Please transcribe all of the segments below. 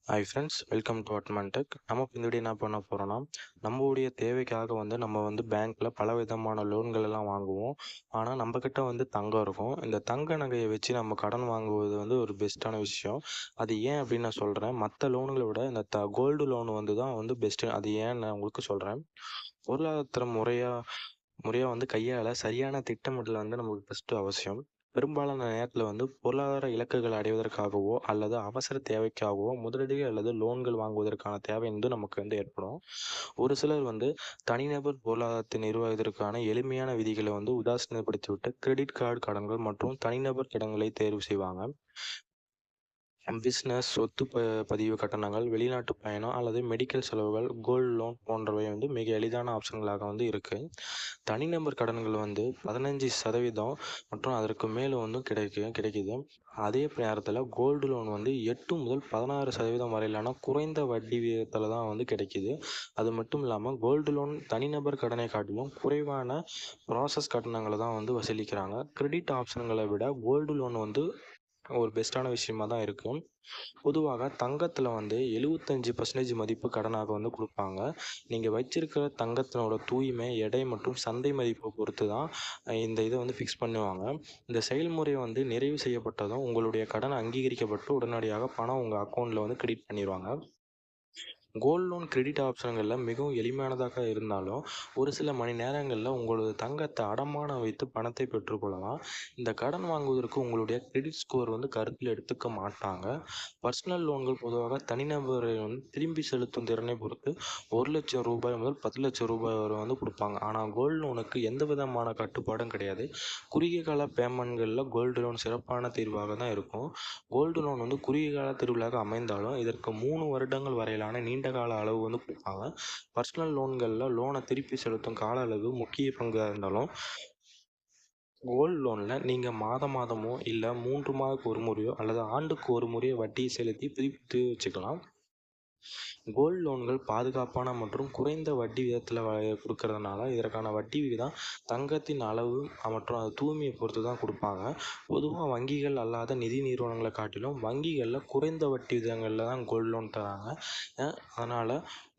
Hi friends, welcome to அட்மான் tech. நம்ம இப்போ இந்த வீடியோ என்ன பண்ண போகிறோன்னா, நம்மளுடைய தேவைக்காக நம்ம பேங்க்கில் பல விதமான லோன்கள் எல்லாம் வாங்குவோம். ஆனால் நம்மக்கிட்ட தங்கம் இருக்கும். இந்த தங்க நகையை வச்சு நம்ம கடன் வாங்குவது ஒரு பெஸ்ட்டான விஷயம். அது ஏன் அப்படின்னு நான் சொல்கிறேன். மற்ற லோன்களை விட இந்த கோல்டு லோன் தான் பெஸ்ட்டு. அது ஏன்னு நான் உங்களுக்கு சொல்கிறேன். பொருளாதார முறையாக கையாள சரியான திட்டமிடல் நமக்கு ஃபஸ்ட்டு அவசியம். பெரும்பாலான நேரத்தில் பொருளாதார இலக்குகள் அடைவதற்காகவோ அல்லது அவசர தேவைக்காகவோ முதலீடுகள் அல்லது லோன்கள் வாங்குவதற்கான தேவை நமக்கு ஏற்படும். ஒரு சிலர் தனிநபர் பொருளாதாரத்தை நிர்வகிப்பதற்கான எளிமையான விதிகளை உதாசீனப்படுத்திவிட்டு கிரெடிட் கார்டு கடன்கள் மற்றும் தனிநபர் கடன்களை தேர்வு செய்வாங்க. பிஸ்னஸ், சொத்து பதிவு கட்டணங்கள், வெளிநாட்டு பயணம் அல்லது மெடிக்கல் செலவுகள், கோல்டு லோன் போன்றவை மிக எளிதான ஆப்ஷன்களாக இருக்குது. தனிநபர் கடன்கள் 15% மற்றும் அதற்கு மேல் கிடைக்குது. அதே நேரத்தில் கோல்டு லோன் 8 முதல் 16% வரையிலான குறைந்த வட்டி விகிதத்தில் தான் கிடைக்குது. அது மட்டும் இல்லாமல் கோல்டு லோன் தனிநபர் கடனை காட்டிலும் குறைவான ப்ராசஸ் கட்டணங்களை தான் வசூலிக்கிறாங்க. கிரெடிட் ஆப்ஷன்களை விட கோல்டு லோன் ஒரு பெஸ்ட்டான விஷயமா தான் இருக்கும். பொதுவாக தங்கத்தில் 75% மதிப்பு கடனாக கொடுப்பாங்க. நீங்கள் வச்சிருக்கிற தங்கத்தினோட தூய்மை, எடை மற்றும் சந்தை மதிப்பை பொறுத்து தான் இந்த இதை ஃபிக்ஸ் பண்ணுவாங்க. இந்த செயல்முறை நிறைவு செய்யப்பட்டதும் உங்களுடைய கடன் அங்கீகரிக்கப்பட்டு உடனடியாக பணம் உங்கள் அக்கௌண்ட்டில் கிரெடிட் பண்ணிடுவாங்க. கோல்டு லோன் கிரெடிட் ஆப்ஷன்களில் மிகவும் எளிமையானதாக இருந்தாலும் ஒரு சில மணி நேரங்களில் உங்களது தங்கத்தை அடமானம் வைத்து பணத்தை பெற்றுக்கொள்ளலாம். இந்த கடன் வாங்குவதற்கு உங்களுடைய கிரெடிட் ஸ்கோர் கருத்தில் எடுத்துக்க மாட்டாங்க. பர்சனல் லோன்கள் பொதுவாக தனிநபரை திரும்பி செலுத்தும் திறனை பொறுத்து 1 லட்சம் ரூபாய் முதல் 10 லட்சம் ரூபாய் வரை கொடுப்பாங்க. ஆனால் கோல்டு லோனுக்கு எந்த விதமான கட்டுப்பாடும் கிடையாது. குறுகிய கால பேமெண்ட்களில் கோல்டு லோன் சிறப்பான தீர்வாக தான் இருக்கும். கோல்டு லோன் குறுகிய கால தீர்வுகளாக அமைந்தாலும் இதற்கு 3 வருடங்கள் வரையிலான நீண்ட கால அளவு கொடுப்பாங்க. பர்சனல் லோன்களில் லோனை திருப்பி செலுத்தும் கால அளவு முக்கிய பங்காக இருந்தாலும் கோல்டு லோனில் நீங்கள் மாதமோ இல்லை 3 மாதத்துக்கு ஒரு முறையோ அல்லது ஆண்டுக்கு ஒரு முறையோ வட்டியை செலுத்தி புதுப்பித்து வச்சுக்கலாம். கோல்டு லோன்கள் பாதுகாப்பான மற்றும் குறைந்த வட்டி விதத்தில் கொடுக்கறதுனால இதற்கான வட்டி விகிதம் தங்கத்தின் அளவு மற்றும் அது தூய்மையை பொறுத்து தான் கொடுப்பாங்க. பொதுவாக வங்கிகள் அல்லாத நிதி நிறுவனங்களை காட்டிலும் வங்கிகளில் குறைந்த வட்டி விதங்களில் தான் கோல்டு லோன் தராங்க. அதனால்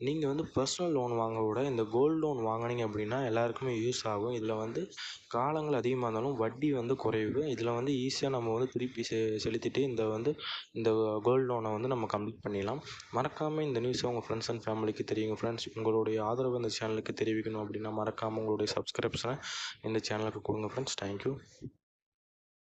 நீங்கள் பர்சனல் லோன் வாங்க விட இந்த கோல்டு லோன் வாங்கினீங்க அப்படின்னா எல்லாருக்குமே யூஸ் ஆகும். இதில் காலங்கள் அதிகமாக இருந்தாலும் வட்டி குறைவு. இதில் ஈஸியாக நம்ம திருப்பி செலுத்திட்டு இந்த கோல்டு லோனை நம்ம கம்ப்ளீட் பண்ணிடலாம். மறக்காமல் இந்த நியூஸை உங்கள் ஃப்ரெண்ட்ஸ் அண்ட் ஃபேமிலிக்கு தெரியுங்க. ஃப்ரெண்ட்ஸ், உங்களுடைய ஆதரவு இந்த சேனலுக்கு தெரிவிக்கணும் அப்படின்னா மறக்காமல் உங்களுடைய சப்ஸ்கிரிப்ஷனை இந்த சேனலுக்கு கொடுங்க ஃப்ரெண்ட்ஸ். தேங்க்யூ.